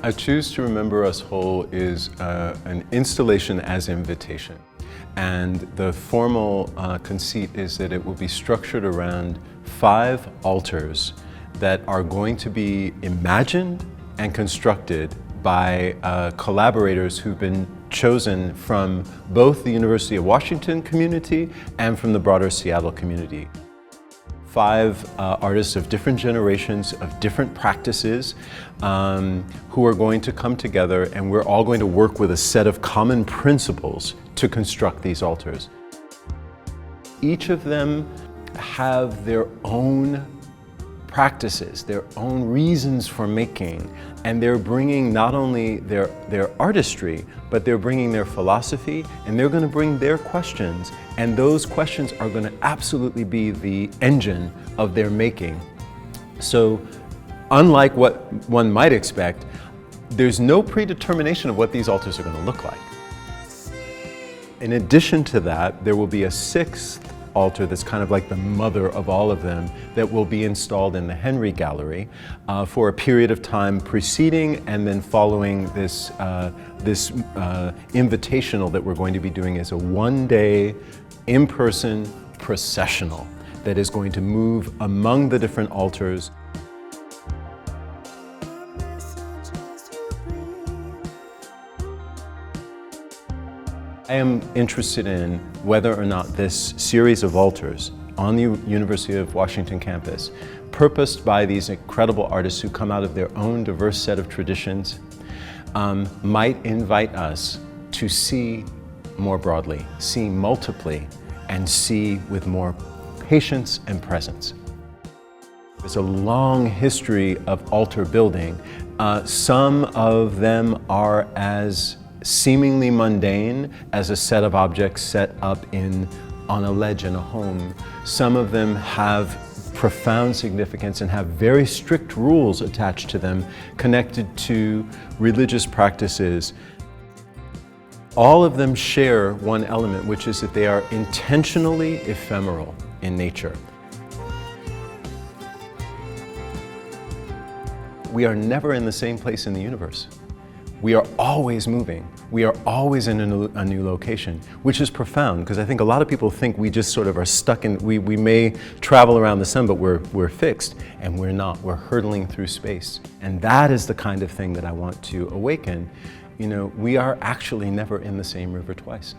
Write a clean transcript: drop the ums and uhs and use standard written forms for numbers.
I choose to remember us whole is an installation as invitation. And the formal conceit is that it will be structured around 5 altars that are going to be imagined and constructed by collaborators who've been chosen from both the University of Washington community and from the broader Seattle community. 5 artists of different generations, of different practices, who are going to come together, and we're all going to work with a set of common principles to construct these altars. Each of them have their own practices, their own reasons for making, and they're bringing not only their artistry, but they're bringing their philosophy, and they're going to bring their questions, and those questions are going to absolutely be the engine of their making. So, unlike what one might expect, there's no predetermination of what these altars are going to look like. In addition to that, there will be a 6th altar that's kind of like the mother of all of them that will be installed in the Henry Gallery for a period of time preceding and then following this invitational that we're going to be doing as a one-day in-person processional that is going to move among the different altars. I am interested in whether or not this series of altars on the University of Washington campus, purposed by these incredible artists who come out of their own diverse set of traditions, might invite us to see more broadly, see multiply, and see with more patience and presence. There's a long history of altar building. Some of them are as seemingly mundane as a set of objects set up on a ledge in a home. Some of them have profound significance and have very strict rules attached to them connected to religious practices. All of them share one element, which is that they are intentionally ephemeral in nature. We are never in the same place in the universe. We are always moving. We are always in a new location, which is profound, because I think a lot of people think we just sort of are stuck in, we may travel around the sun, but we're fixed, and we're not. We're hurtling through space. And that is the kind of thing that I want to awaken. You know, we are actually never in the same river twice.